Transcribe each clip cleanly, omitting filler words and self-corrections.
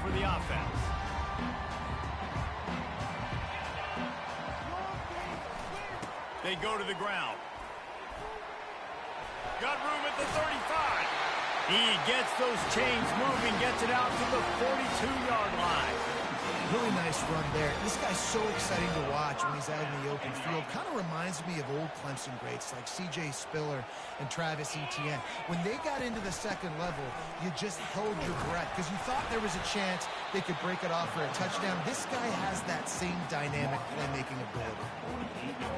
for the offense. They go to the ground. Got room at the 35. He gets those chains moving, gets it out to the 42-yard line. Really nice run there. This guy's so exciting to watch when he's out in the open field. Kind of reminds me of old Clemson greats like C.J. Spiller and Travis Etienne. When they got into the second level, you just held your breath because you thought there was a chance they could break it off for a touchdown. This guy has that same dynamic playmaking ability.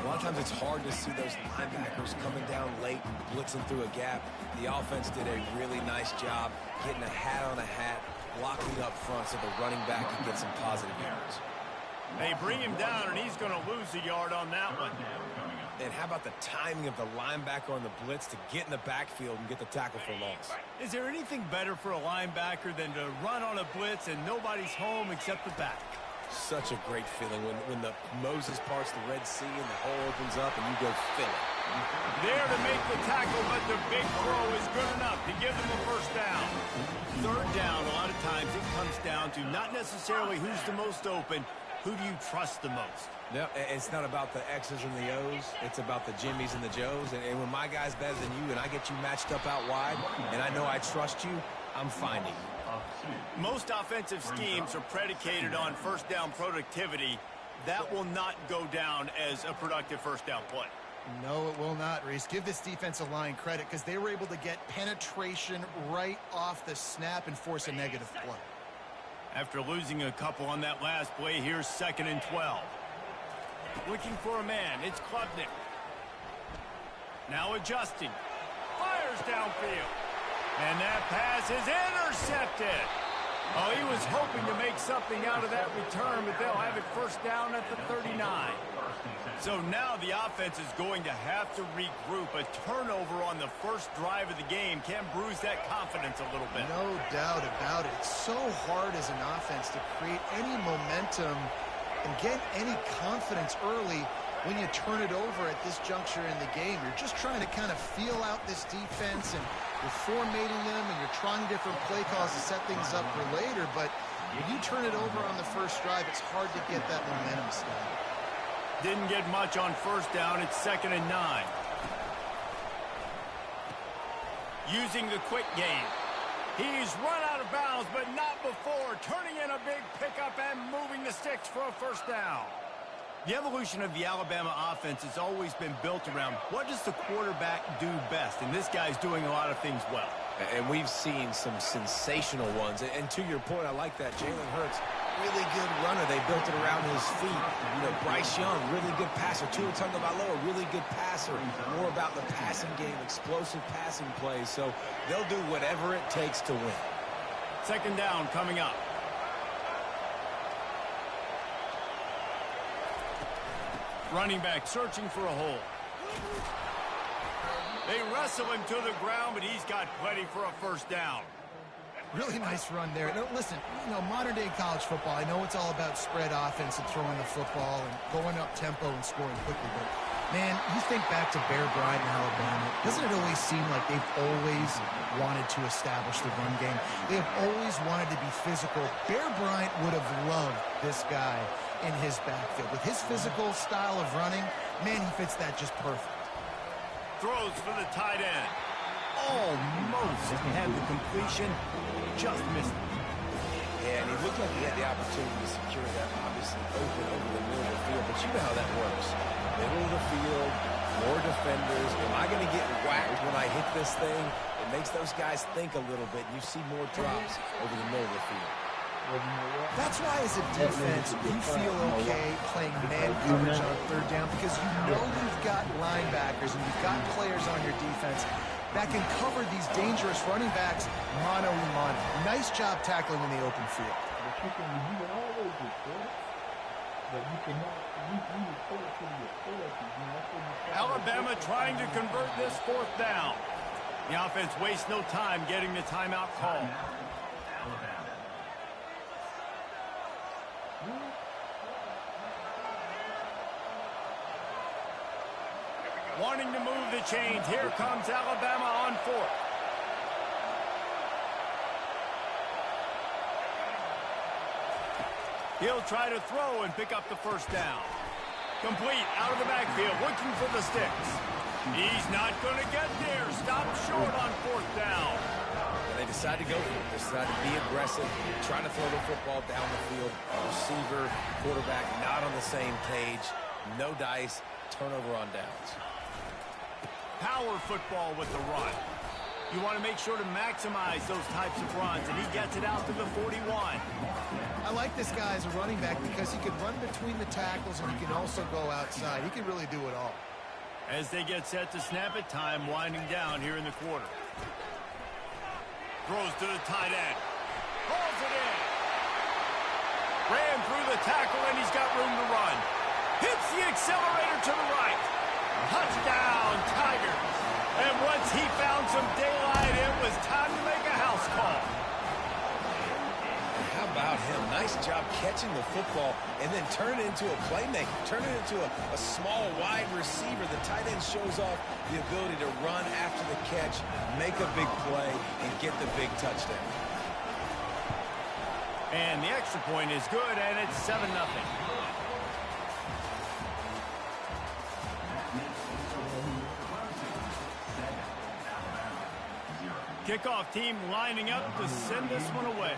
A lot of times it's hard to see those linebackers coming down late and blitzing through a gap. The offense did a really nice job getting a hat on a hat, blocking up front so the running back can get some positive yards. They bring him down, and he's going to lose a yard on that one. And how about the timing of the linebacker on the blitz to get in the backfield and get the tackle for loss? Is there anything better for a linebacker than to run on a blitz and nobody's home except the back? Such a great feeling when the Moses parts the Red Sea and the hole opens up and you go fill it. There to make the tackle, but the big throw is good enough to give them a first down. Third down, a lot of times it comes down to not necessarily who's the most open, who do you trust the most? No, it's not about the X's and the O's. It's about the Jimmys and the Joes. And when my guy's better than you and I get you matched up out wide and I know I trust you, I'm finding you. Most offensive schemes are predicated on first down productivity. That will not go down as a productive first down play. No, it will not, Reese. Give this defensive line credit because they were able to get penetration right off the snap and force a negative play. After losing a couple on that last play, here's 2nd and 12. Looking for a man. It's Klubnik. Now adjusting. Fires downfield. And that pass is intercepted. Oh, he was hoping to make something out of that return, but they'll have it first down at the 39. So now the offense is going to have to regroup. A turnover on the first drive of the game can bruise that confidence a little bit. No doubt about it. It's so hard as an offense to create any momentum and get any confidence early when you turn it over at this juncture in the game. You're just trying to kind of feel out this defense, and you're formatting them, and you're trying different play calls to set things up for later. But when you turn it over on the first drive, it's hard to get that momentum started. Didn't get much on first down. It's 2nd and 9. Using the quick game. He's run out of bounds, but not before. Turning in a big pickup and moving the sticks for a first down. The evolution of the Alabama offense has always been built around what does the quarterback do best, and this guy's doing a lot of things well. And we've seen some sensational ones. And to your point, I like that. Jalen Hurts, really good runner. They built it around his feet. You know, Bryce Young, really good passer. Tua Tagovailoa, really good passer. More about the passing game, explosive passing plays. So they'll do whatever it takes to win. 2nd down coming up. Running back searching for a hole. They wrestle him to the ground, but he's got plenty for a first down. Really nice run there. Now, listen, you know, modern-day college football, I know it's all about spread offense and throwing the football and going up tempo and scoring quickly, but, man, you think back to Bear Bryant in Alabama, doesn't it always seem like they've always wanted to establish the run game? They have always wanted to be physical. Bear Bryant would have loved this guy in his backfield. With his physical style of running, man, he fits that just perfect. Throws for the tight end. Almost had the completion, just missed it. Yeah, and he looked like he had the opportunity to secure that, obviously open over the middle of the field, but you know how that works. Middle of the field, more defenders. Am I going to get whacked when I hit this thing? It makes those guys think a little bit. You see more drops over the middle of the field. That's why as a defense, you feel okay playing man coverage on 3rd down because you know you've got linebackers and you've got players on your defense that can cover these dangerous running backs mano-a-mano. Nice job tackling in the open field. Alabama trying to convert this 4th down. The offense wastes no time getting the timeout call. Wanting to move the chains. Here comes Alabama on 4th. He'll try to throw and pick up the first down. Complete out of the backfield, looking for the sticks. He's not going to get there. Stop short on fourth down. And they decide to go for it. They decide to be aggressive, trying to throw the football down the field. Receiver, quarterback, not on the same page. No dice. Turnover on downs. Power football with the run. You want to make sure to maximize those types of runs, and he gets it out to the 41. I like this guy as a running back because he can run between the tackles and he can also go outside. He can really do it all. As they get set to snap it, time winding down here in the quarter. Throws to the tight end. Hauls it in. Ran through the tackle, and he's got room to run. Hits the accelerator to the right. Touchdown, Tigers. And once he found some daylight, it was time to make a house call. And how about him? Nice job catching the football and then turn it into a playmaker. Turn it into a small, wide receiver. The tight end shows off the ability to run after the catch, make a big play, and get the big touchdown. And the extra point is good, and it's 7-0. Kickoff team lining up to send this one away.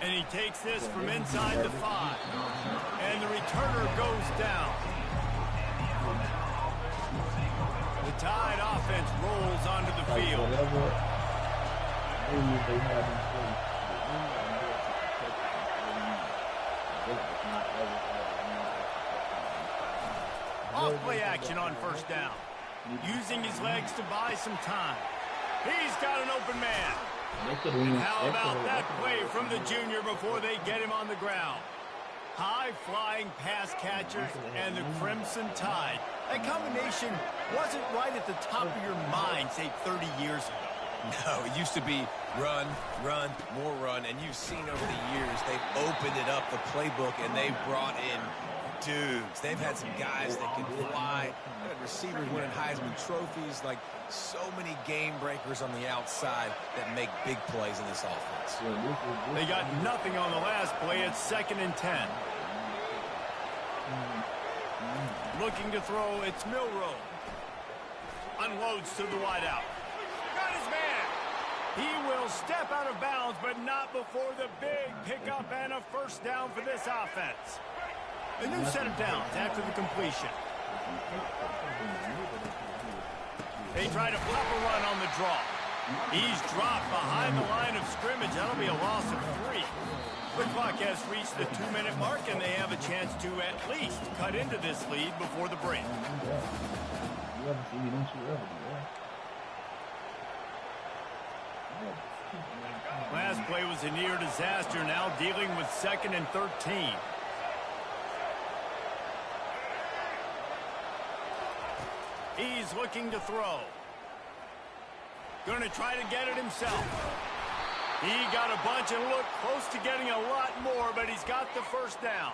And he takes this from inside the 5. And the returner goes down. The Tide offense rolls onto the field. Off-play action on first down. Using his legs to buy some time. He's got an open man. And how about that play from the junior before they get him on the ground? High-flying pass catchers and the Crimson Tide. That combination wasn't right at the top of your mind, say, 30 years ago. No, it used to be run, run, more run, and you've seen over the years they've opened it up, the playbook, and they've brought in dudes. They've had some guys that can fly. They've had receivers winning Heisman trophies, like so many game breakers on the outside that make big plays in this offense. They got nothing on the last play. It's 2nd and 10. Looking to throw, it's Milroe. Unloads to the wideout. Got his man. He will step out of bounds, but not before the big pickup and a first down for this offense. A new set of downs after the completion. They try to pop a run on the draw. He's dropped behind the line of scrimmage. That'll be a loss of 3. The clock has reached the 2-minute mark, and they have a chance to at least cut into this lead before the break. Last play was a near disaster, now dealing with 2nd and 13. He's looking to throw. Going to try to get it himself. He got a bunch and looked close to getting a lot more, but he's got the first down.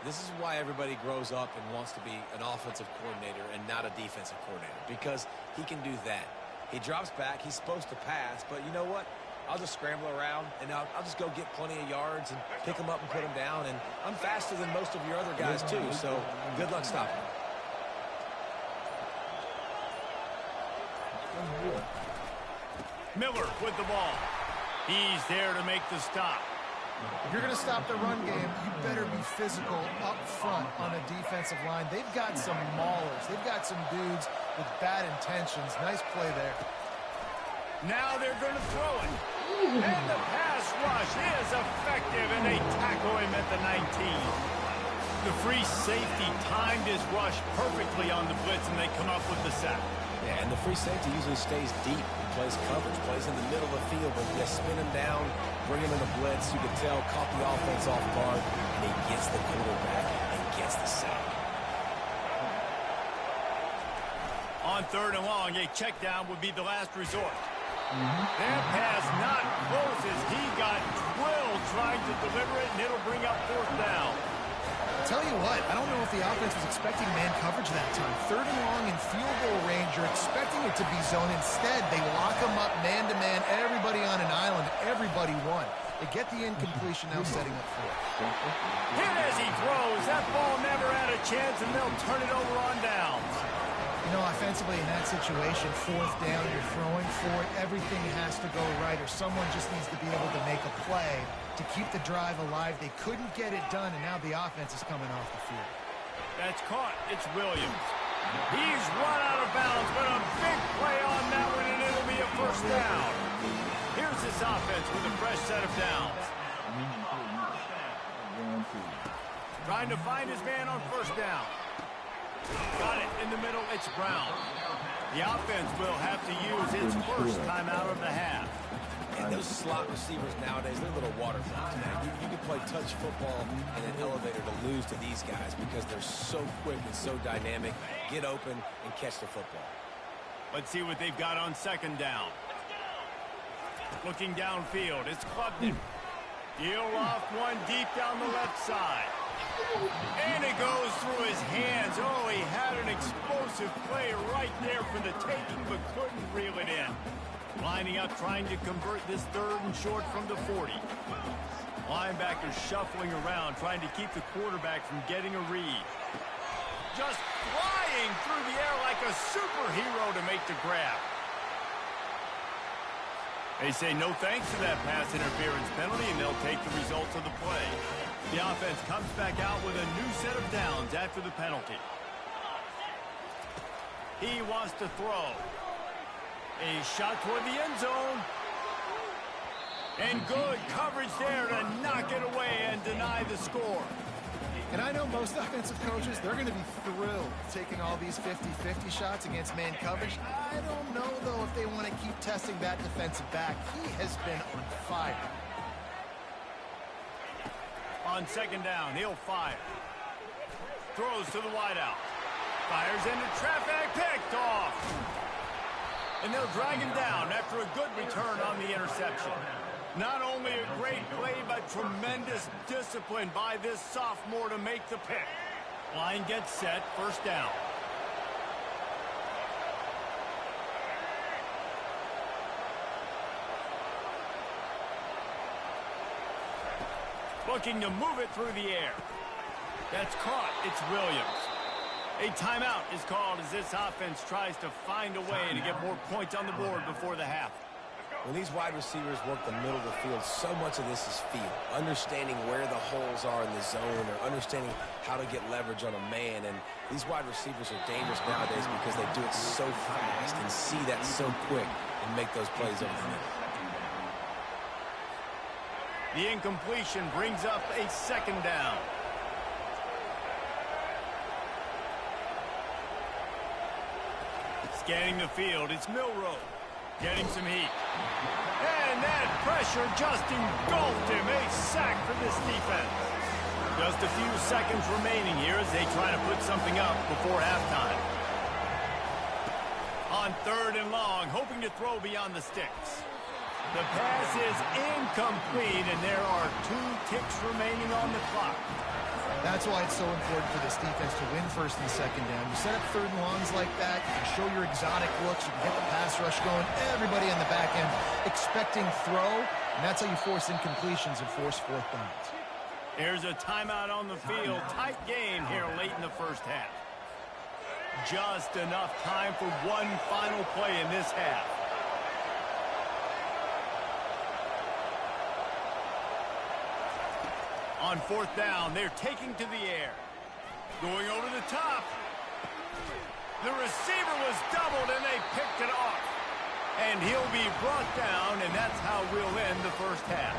This is why everybody grows up and wants to be an offensive coordinator and not a defensive coordinator, because he can do that. He drops back. He's supposed to pass, but you know what? I'll just scramble around, and I'll just go get plenty of yards and pick them up and put them down, and I'm faster than most of your other guys, too, so good luck stopping me. Miller with the ball. He's there to make the stop. If you're going to stop the run game, you better be physical up front on a defensive line. They've got some maulers. They've got some dudes with bad intentions. Nice play there. Now they're going to throw it. And the pass rush is effective, and they tackle him at the 19. The free safety timed his rush perfectly on the blitz, and they come up with the sack. Yeah, and the free safety usually stays deep and plays coverage, plays in the middle of the field, but they spin him down, bring him in the blitz. You can tell, caught the offense off guard, and he gets the quarterback and gets the sack. On 3rd and long, a check down would be the last resort. That pass not close as he got drilled trying to deliver it, and it'll bring up 4th down. Tell you what, I don't know if the offense was expecting man coverage that time. 3rd and long in field goal range, you're expecting it to be zone. Instead, they lock them up man-to-man, everybody on an island, everybody won. They get the incompletion, now setting up for it. Hit as he throws. That ball never had a chance, and they'll turn it over on downs. You know, offensively in that situation, 4th down, you're throwing for it. Everything has to go right, or someone just needs to be able to make a play to keep the drive alive. They couldn't get it done, and now the offense is coming off the field. That's caught. It's Williams. He's run out of bounds, but a big play on that one, and it'll be a first down. Here's this offense with a fresh set of downs. Trying to find his man on first down. Got it in the middle. It's Brown. The offense will have to use its first timeout of the half. And those slot receivers nowadays, they're little waterfalls, man. You can play touch football in an elevator to lose to these guys because they're so quick and so dynamic. Get open and catch the football. Let's see what they've got on 2nd down. Looking downfield, it's Klubnik. He'll loft one deep down the left side. And it goes through his hands. Oh, he had an explosive play right there for the taking, but couldn't reel it in. Lining up, trying to convert this 3rd and short from the 40. Linebackers shuffling around, trying to keep the quarterback from getting a read. Just flying through the air like a superhero to make the grab. They say no thanks to that pass interference penalty, and they'll take the results of the play. The offense comes back out with a new set of downs after the penalty. He wants to throw. A shot toward the end zone. And good coverage there to knock it away and deny the score. And I know most offensive coaches, they're going to be thrilled taking all these 50-50 shots against man coverage. I don't know, though, if they want to keep testing that defensive back. He has been on fire. On 2nd down, he'll fire. Throws to the wideout. Fires into traffic, picked off. And they'll drag him down after a good return on the interception. Not only a great play, but tremendous discipline by this sophomore to make the pick. Line gets set, 1st down. Looking to move it through the air. That's caught. It's Williams. A timeout is called as this offense tries to find a way to get more points on the board before the half. When these wide receivers work the middle of the field, so much of this is feel. Understanding where the holes are in the zone or understanding how to get leverage on a man. And these wide receivers are dangerous nowadays because they do it so fast and see that so quick and make those plays over the middle. The incompletion brings up a 2nd down. Scanning the field, it's Milroe. Getting some heat. And that pressure just engulfed him. A sack for this defense. Just a few seconds remaining here as they try to put something up before halftime. On 3rd and long, hoping to throw beyond the sticks. The pass is incomplete, and there are 2 ticks remaining on the clock. That's why it's so important for this defense to win 1st and 2nd down. You set up 3rd and longs like that, you can show your exotic looks, you can get the pass rush going, everybody on the back end expecting throw, and that's how you force incompletions and force 4th downs. Here's a timeout on the field. Tight game here late in the 1st half. Just enough time for one final play in this half. On 4th down, they're taking to the air. Going over the top. The receiver was doubled, and they picked it off. And he'll be brought down, and that's how we'll end the 1st half.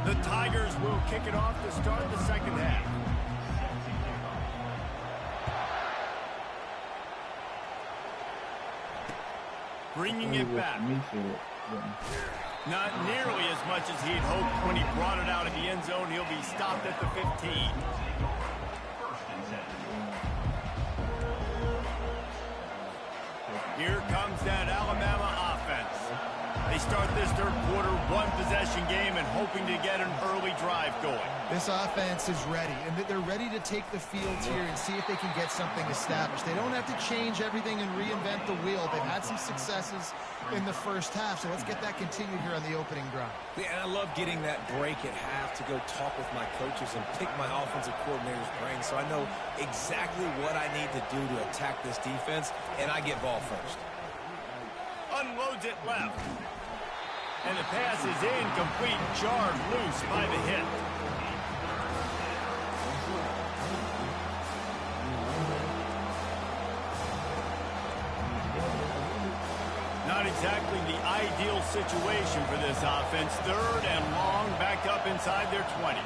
The Tigers will kick it off to start the 2nd half. Bringing it back. Not nearly as much as he'd hoped when he brought it out of the end zone. He'll be stopped at the 15. that Alabama offense. They start this third quarter one-possession game and hoping to get an early drive going. This offense is ready, and they're ready to take the field here and see if they can get something established. They don't have to change everything and reinvent the wheel. They've had some successes in the first half, so let's get that continued here on the opening drive. Yeah, and I love getting that break at half to go talk with my coaches and pick my offensive coordinator's brain so I know exactly what I need to do to attack this defense, and I get ball first. Unloads it left. And the pass is incomplete, jarred loose by the hit. Not exactly the ideal situation for this offense. Third and long, back up inside their 20.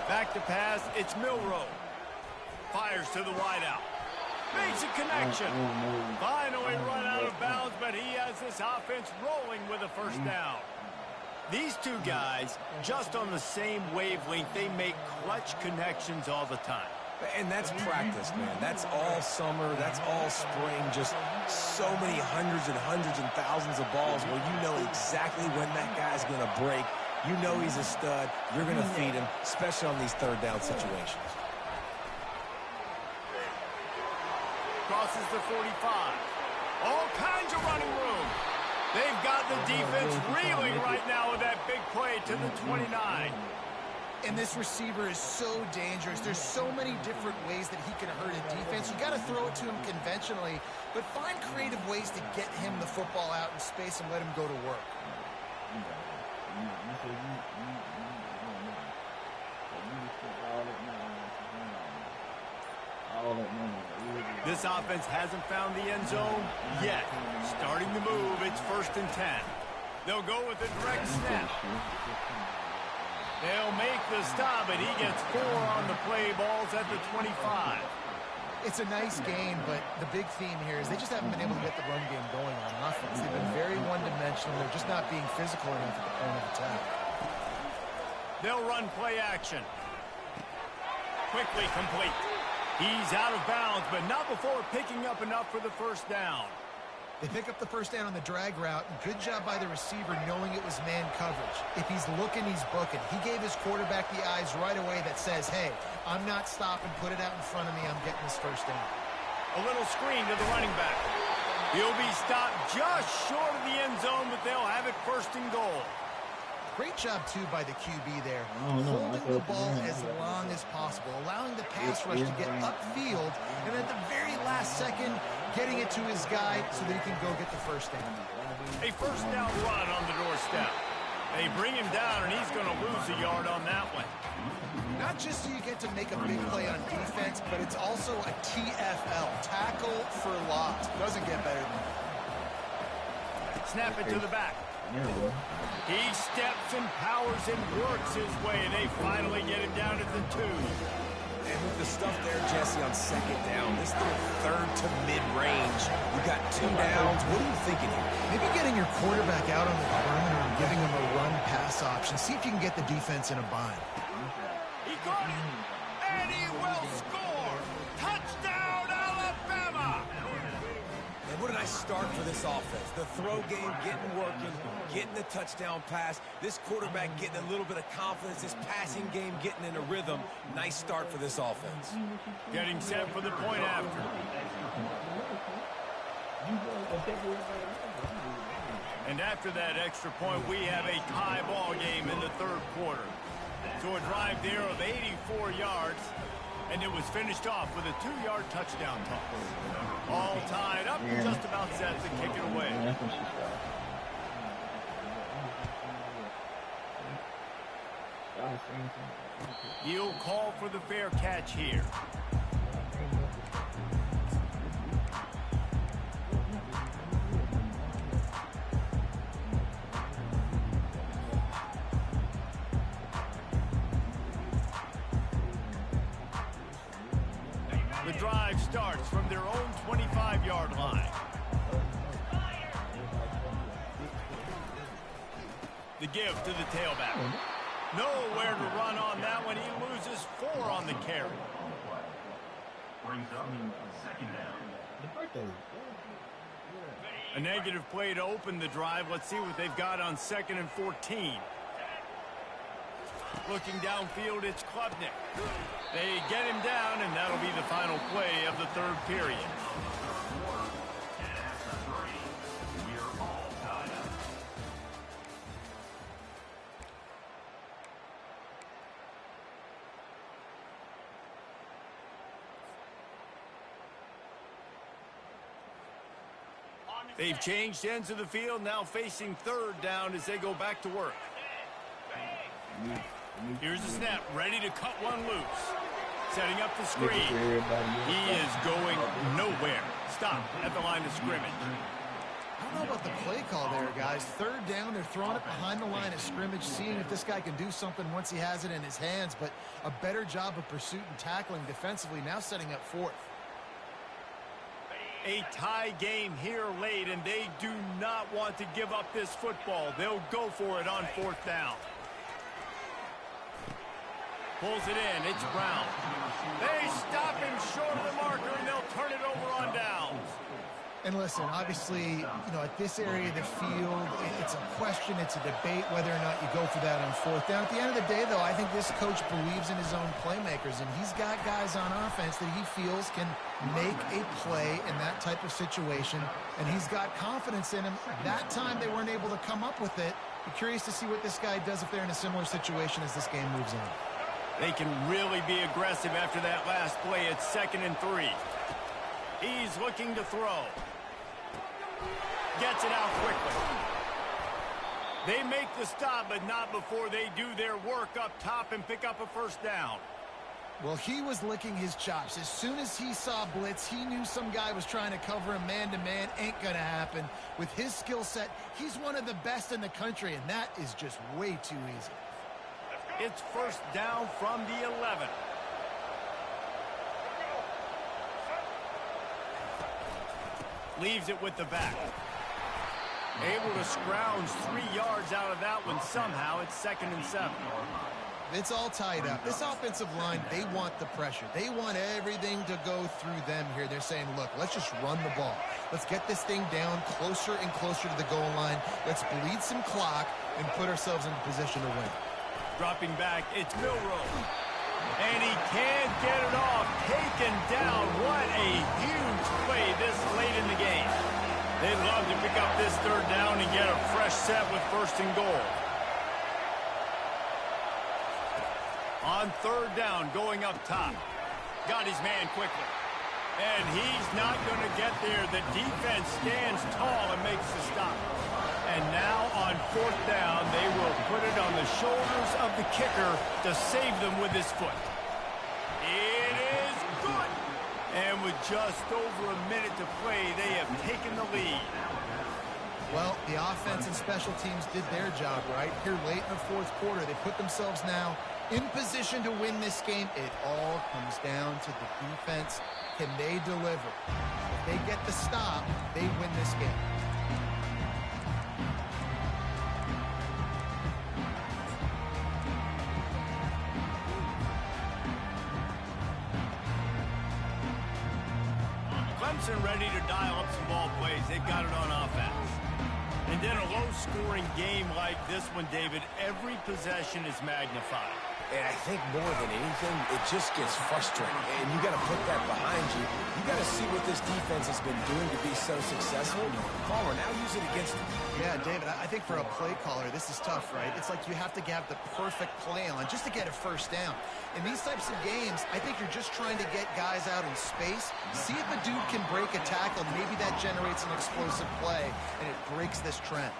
Back to pass, it's Milroe. Fires to the wideout. Makes a connection. Finally run out of bounds, but he has this offense rolling with a first down. These two guys, just on the same wavelength, they make clutch connections all the time. And that's practice, man. That's all summer. That's all spring. Just so many hundreds and thousands of balls where you know exactly when that guy's going to break. You know he's a stud. You're going to feed him, especially on these third down situations. Crosses the 45. All kinds of running room. They've got the defense reeling right now with that big play to the 29. And this receiver is so dangerous. There's so many different ways that he can hurt a defense. You got to throw it to him conventionally, but find creative ways to get him the football out in space and let him go to work. This offense hasn't found the end zone yet. Starting to move, it's 1st and 10. They'll go with a direct snap. They'll make the stop, and he gets 4 on the play. Balls at the 25. It's a nice game, but the big theme here is they just haven't been able to get the run game going on offense. They've been very one-dimensional. They're just not being physical enough at the point of attack. They'll run play action. Quickly complete. He's out of bounds, but not before picking up enough for the first down. They pick up the first down on the drag route. Good job by the receiver knowing it was man coverage. If he's looking, he's booking. He gave his quarterback the eyes right away that says, hey, I'm not stopping. Put it out in front of me. I'm getting this first down. A little screen to the running back. He'll be stopped just short of the end zone, but they'll have it 1st and goal. Great job, too, by the QB there. Holding the ball as long as possible, allowing the pass rush to get upfield, and at the very last second, getting it to his guy so that he can go get the first down. A first down run on the doorstep. They bring him down, and he's going to lose a yard on that one. Not just so you get to make a big play on defense, but it's also a TFL, tackle for loss. Doesn't get better than that. Snap it to the back. He steps and powers and works his way. They finally get him down at the 2. And with the stuff there, Jesse, on 2nd down, this third to mid-range, you got 2 downs. What are you thinking here? Maybe getting your quarterback out on the perimeter and giving him a run-pass option. See if you can get the defense in a bind. He caught it, and he will score. Touchdown, Alabama! And what a nice start for this offense. The throw game getting working, getting the touchdown pass. This quarterback getting a little bit of confidence. This passing game getting in a rhythm. Nice start for this offense. Getting set for the point after. And after that extra point, we have a tie ball game in the third quarter. So a drive there of 84 yards, and it was finished off with a 2-yard touchdown toss. All tied up, just about set to kick it away. He'll call for the fair catch here. The drive starts from their own 25-yard line. The give to the tailback. Nowhere to run on that one. He loses 4 on the carry. Brings up 2nd down. A negative play to open the drive. Let's see what they've got on 2nd and 14. Looking downfield, it's Klubnik. They get him down, and that'll be the final play of the third period. They've changed ends of the field, now facing 3rd down as they go back to work. Here's the snap, ready to cut one loose. Setting up the screen. He is going nowhere. Stop at the line of scrimmage. I don't know about the play call there, guys. 3rd down, they're throwing it behind the line of scrimmage, seeing if this guy can do something once he has it in his hands, but a better job of pursuit and tackling defensively, now setting up 4th. A tie game here late, and they do not want to give up this football. They'll go for it on 4th down. Pulls it in. It's Brown. They stop him short of the marker, and they'll turn it over on downs. And listen, obviously, at this area of the field, it's a question, it's a debate whether or not you go for that on 4th down. At the end of the day, though, I think this coach believes in his own playmakers, and he's got guys on offense that he feels can make a play in that type of situation, and he's got confidence in him. That time they weren't able to come up with it. Be curious to see what this guy does if they're in a similar situation as this game moves on. They can really be aggressive after that last play. It's 2nd and 3. He's looking to throw. Gets it out quickly. They make the stop, but not before they do their work up top and pick up a 1st down. Well, he was licking his chops. As soon as he saw blitz, he knew some guy was trying to cover him man-to-man. Ain't gonna happen. With his skill set, he's one of the best in the country, and that is just way too easy. It's 1st down from the 11. Leaves it with the back. Able to scrounge 3 yards out of that one somehow. It's 2nd and 7. It's all tied up. This offensive line, they want the pressure. They want everything to go through them here. They're saying, look, let's just run the ball. Let's get this thing down closer and closer to the goal line. Let's bleed some clock and put ourselves into position to win. Dropping back, it's Milroe. And he can't get it off. Taken down. What a huge play this late in the game. They'd love to pick up this 3rd down and get a fresh set with 1st and goal. On 3rd down, going up top. Got his man quickly. And he's not going to get there. The defense stands tall and makes the stop. And now on 4th down, they will put it on the shoulders of the kicker to save them with his foot. It is good. And with just over a minute to play, they have taken the lead. Well, the offense and special teams did their job, right? Here late in the 4th quarter, they put themselves now in position to win this game. It all comes down to the defense. Can they deliver? If they get the stop, they win this game. Clemson ready to dial up some ball plays. They've got it on offense. And then a low-scoring game like this one, David, every possession is magnified. And I think more than anything, it just gets frustrating. And you got to put that behind you. You got to see what this defense has been doing to be so successful. Palmer, now use it against them. Yeah, David, I think for a play caller, this is tough, right? It's like you have to have the perfect play on just to get a 1st down. In these types of games, I think you're just trying to get guys out in space, see if a dude can break a tackle. Maybe that generates an explosive play, and it breaks this trend.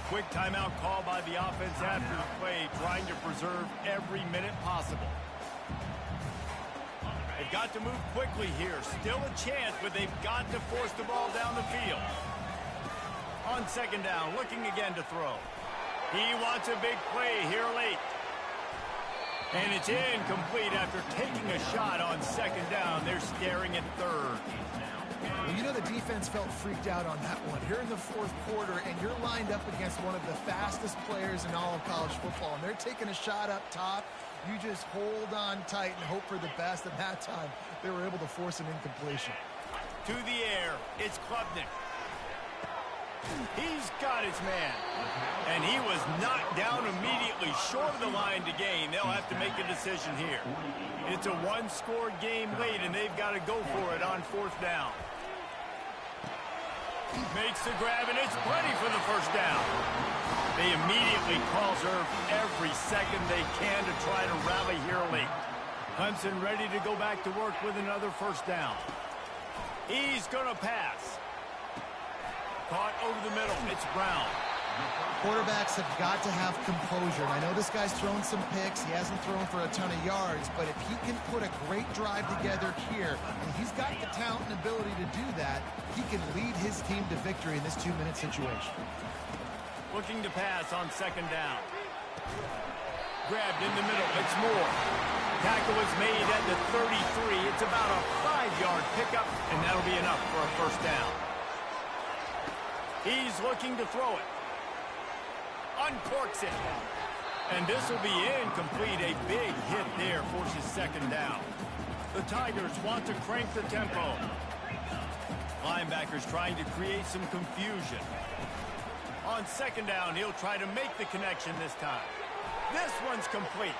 Quick timeout call by the offense after the play, trying to preserve every minute possible. They've got to move quickly here. Still a chance, but they've got to force the ball down the field. On 2nd down, looking again to throw. He wants a big play here late. And it's incomplete after taking a shot on 2nd down. They're staring at 3rd. Well, the defense felt freaked out on that one. Here in the 4th quarter, and you're lined up against one of the fastest players in all of college football, and they're taking a shot up top. You just hold on tight and hope for the best. At that time, they were able to force an incompletion. To the air, it's Klubnik. He's got his man. And he was knocked down immediately short of the line to gain. They'll have to make a decision here. It's a one-score game late, and they've got to go for it on 4th down. Makes the grab, and it's plenty for the first down. They immediately preserve every second they can to try to rally here late. Clemson ready to go back to work with another first down. He's going to pass. Caught over the middle. It's Brown. Quarterbacks have got to have composure. And I know this guy's thrown some picks. He hasn't thrown for a ton of yards. But if he can put a great drive together here, and he's got the talent and ability to do that, he can lead his team to victory in this 2-minute situation. Looking to pass on 2nd down. Grabbed in the middle. It's Moore. Tackle was made at the 33. It's about a 5-yard pickup, and that'll be enough for a first down. He's looking to throw it. Uncorks it. And this will be incomplete. A big hit there forces 2nd down. The Tigers want to crank the tempo. Linebackers trying to create some confusion. On 2nd down, he'll try to make the connection this time. This one's complete.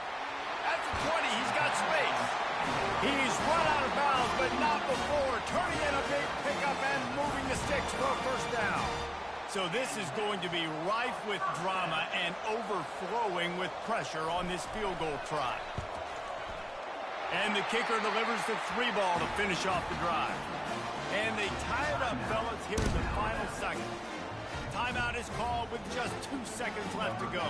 At the 20, he's got space. He's run out of bounds, but not before. Turning in a big pickup and moving the sticks for a first down. So this is going to be rife with drama and overflowing with pressure on this field goal try. And the kicker delivers the 3 ball to finish off the drive. And they tie it up, fellas, here in the final second. Timeout is called with just 2 seconds left to go.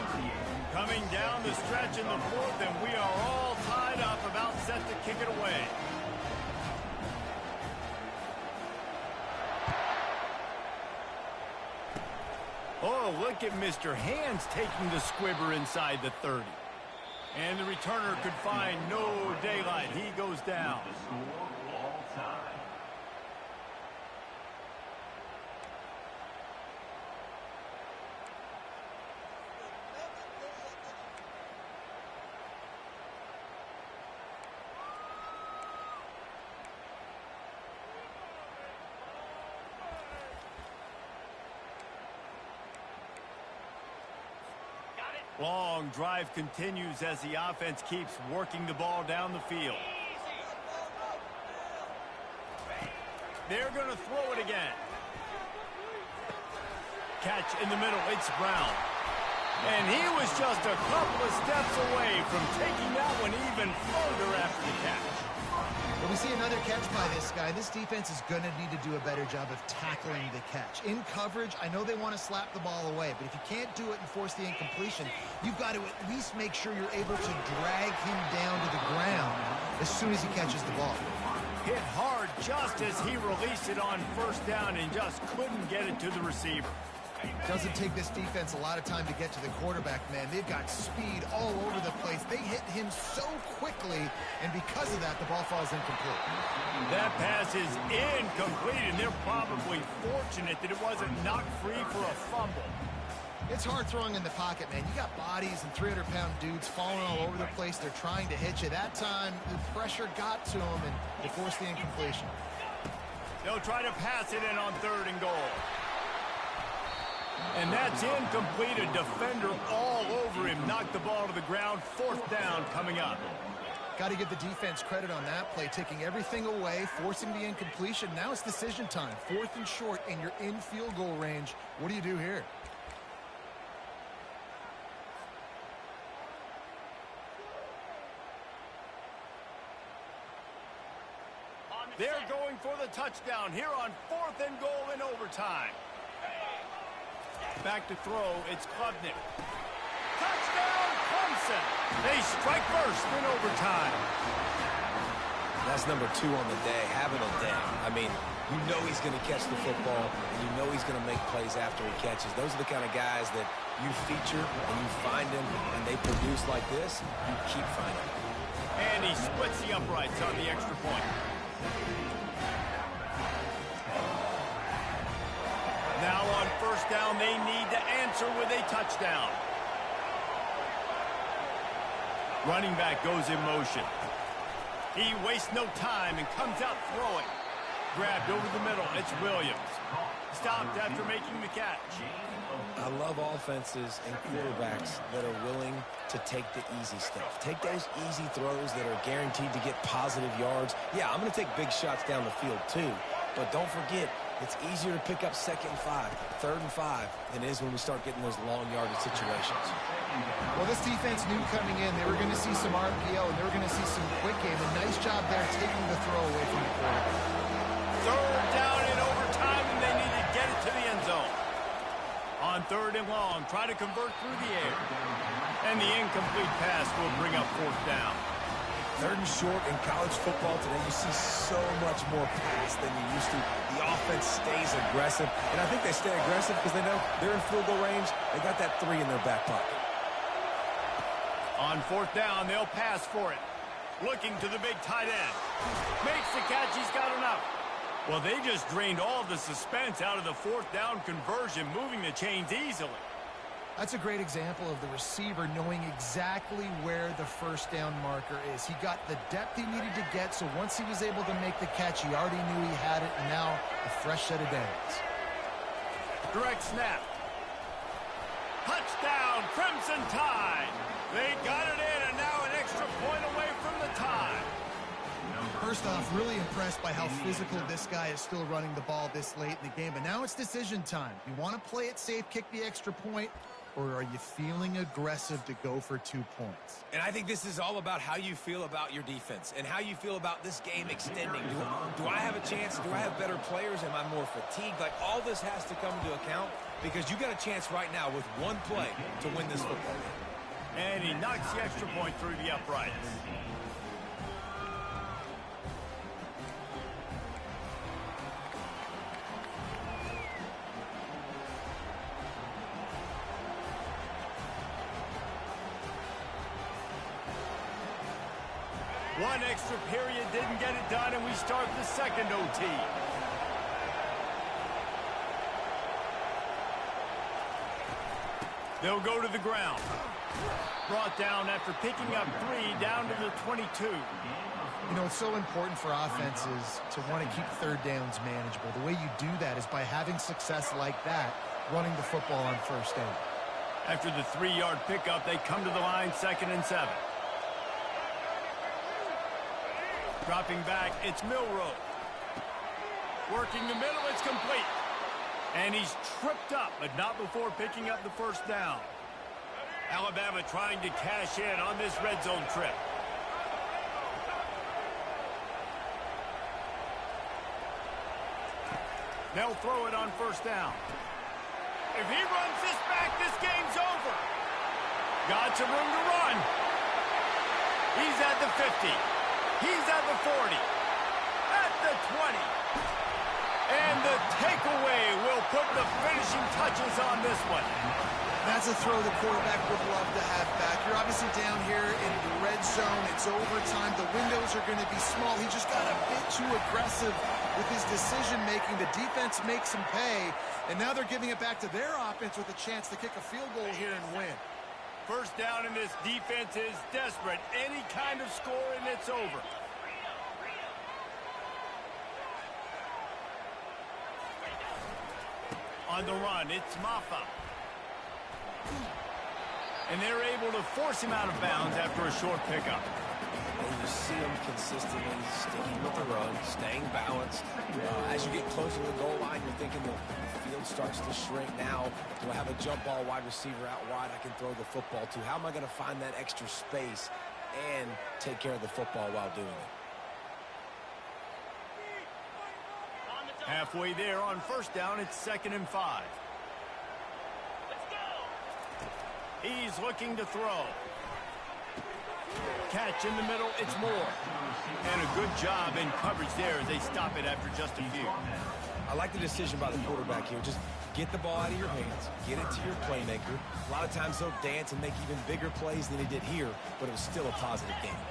Coming down the stretch in the 4th, and we are all tied up, about set to kick it away. Oh, look at Mr. Hands taking the squibber inside the 30. And the returner could find no daylight. He goes down. Long drive continues as the offense keeps working the ball down the field. They're going to throw it again. Catch in the middle. It's Brown. And he was just a couple of steps away from taking that one even further after the catch. But we see another catch by this guy. This defense is going to need to do a better job of tackling the catch. In coverage, I know they want to slap the ball away, but if you can't do it and force the incompletion, you've got to at least make sure you're able to drag him down to the ground as soon as he catches the ball. Hit hard just as he released it on 1st down and just couldn't get it to the receiver. Doesn't take this defense a lot of time to get to the quarterback, man. They've got speed all over the place. They hit him so quickly, and because of that, the ball falls incomplete. That pass is incomplete, and they're probably fortunate that it wasn't knocked free for a fumble. It's hard throwing in the pocket, man. You got bodies and 300-pound dudes falling all over the place. They're trying to hit you. That time, the pressure got to them, and they forced the incompletion. They'll try to pass it in on 3rd and goal. And that's incomplete. A defender all over him. Knocked the ball to the ground. 4th down coming up. Got to give the defense credit on that play, taking everything away, forcing the incompletion. Now it's decision time. 4th and short, and you're in field goal range. What do you do here? They're going for the touchdown here on 4th and goal in overtime. Back to throw, it's Klubnik. Touchdown, Clemson! They strike first in overtime. That's number 2 on the day, having a day. I mean, you know he's going to catch the football, and you know he's going to make plays after he catches. Those are the kind of guys that you feature, and you find them, and they produce like this, you keep finding them. And he splits the uprights on the extra point. Now on 1st down, they need to answer with a touchdown. Running back goes in motion. He wastes no time and comes out throwing. Grabbed over the middle. It's Williams. Stopped after making the catch. I love offenses and quarterbacks that are willing to take the easy stuff. Take those easy throws that are guaranteed to get positive yards. Yeah, I'm going to take big shots down the field too. But don't forget, it's easier to pick up 2nd and 5, 3rd and 5 than it is when we start getting those long yardage situations. Well, this defense knew coming in they were going to see some RPO and they were going to see some quick game. A nice job there taking the throw away from the quarterback. 3rd down in overtime, and they need to get it to the end zone. On 3rd and long, try to convert through the air. And the incomplete pass will bring up 4th down. 3rd and short in college football today, you see so much more pass than you used to. The offense stays aggressive, and I think they stay aggressive because they know they're in field goal range. They got that 3 in their back pocket. On 4th down, they'll pass for it. Looking to the big tight end. Makes the catch, he's got enough. Well, they just drained all of the suspense out of the 4th down conversion, moving the chains easily. That's a great example of the receiver knowing exactly where the 1st down marker is. He got the depth he needed to get, so once he was able to make the catch, he already knew he had it, and now a fresh set of downs. Direct snap. Touchdown, Crimson Tide. They got it in, and now an extra point away from the tie. First off, really impressed by how physical this guy is still running the ball this late in the game. But now it's decision time. You want to play it safe, kick the extra point, or are you feeling aggressive to go for 2 points? And I think this is all about how you feel about your defense and how you feel about this game extending. Do I have a chance? Do I have better players? Am I more fatigued? Like, all this has to come into account because you got a chance right now with one play to win this football game. And he knocks the extra point through the uprights. One extra period didn't get it done, and we start the 2nd OT. They'll go to the ground. Brought down after picking up 3 down to the 22. You know, it's so important for offenses to want to keep 3rd downs manageable. The way you do that is by having success like that, running the football on 1st down. After the 3-yard pickup, they come to the line, 2nd and 7. Dropping back, it's Milroe. Working the middle, it's complete. And he's tripped up, but not before picking up the 1st down. Alabama trying to cash in on this red zone trip. They'll throw it on 1st down. If he runs this back, this game's over. Got some room to run. He's at the 50. He's at the 40. At the 20. And the takeaway will put the finishing touches on this one. That's a throw the quarterback would love to have back. You're obviously down here in the red zone. It's overtime. The windows are going to be small. He just got a bit too aggressive with his decision-making. The defense makes him pay, and now they're giving it back to their offense with a chance to kick a field goal here and win. 1st down, and this defense is desperate. Any kind of score, and it's over. On the run, it's Maffa. And they're able to force him out of bounds after a short pickup. And you see him consistently sticking with the run, staying balanced. As you get closer to the goal line, you're thinking the field starts to shrink now. Do I have a jump ball wide receiver out wide I can throw the football to? How am I going to find that extra space and take care of the football while doing it? Halfway there on 1st down, it's 2nd and 5. He's looking to throw. Catch in the middle, it's Moore. And a good job in coverage there as they stop it after just a few. I like the decision by the quarterback here. Just get the ball out of your hands, get it to your playmaker. A lot of times they'll dance and make even bigger plays than he did here, but it was still a positive game.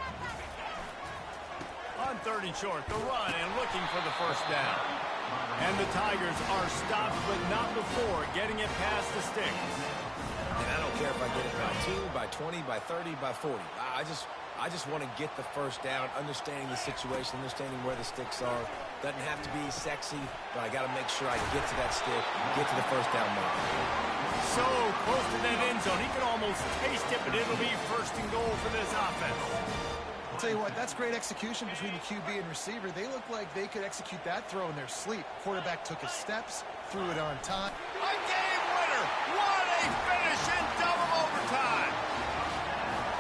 On 3rd and short, the run and looking for the 1st down. And the Tigers are stopped, but not before getting it past the sticks. And I don't care if I get it by 2, by 20, by 30, by 40. I I just want to get the first down, understanding the situation, understanding where the sticks are. Doesn't have to be sexy, but I got to make sure I get to that stick, get to the first down mark. So close to that end zone. He can almost taste it, but it'll be first and goal for this offense. I'll tell you what, that's great execution between the QB and receiver. They look like they could execute that throw in their sleep. Quarterback took his steps, threw it on time. A game winner! What a finish in double overtime!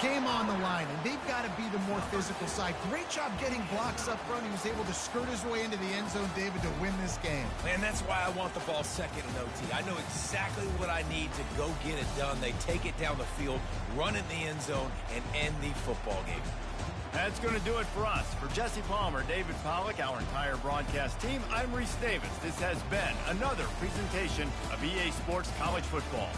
Game on the line, and they've got to be the more physical side. Great job getting blocks up front. He was able to skirt his way into the end zone, David, to win this game. Man, that's why I want the ball second in OT. I know exactly what I need to go get it done. They take it down the field, run in the end zone, and end the football game. That's going to do it for us. For Jesse Palmer, David Pollack, our entire broadcast team, I'm Reese Davis. This has been another presentation of EA Sports College Football.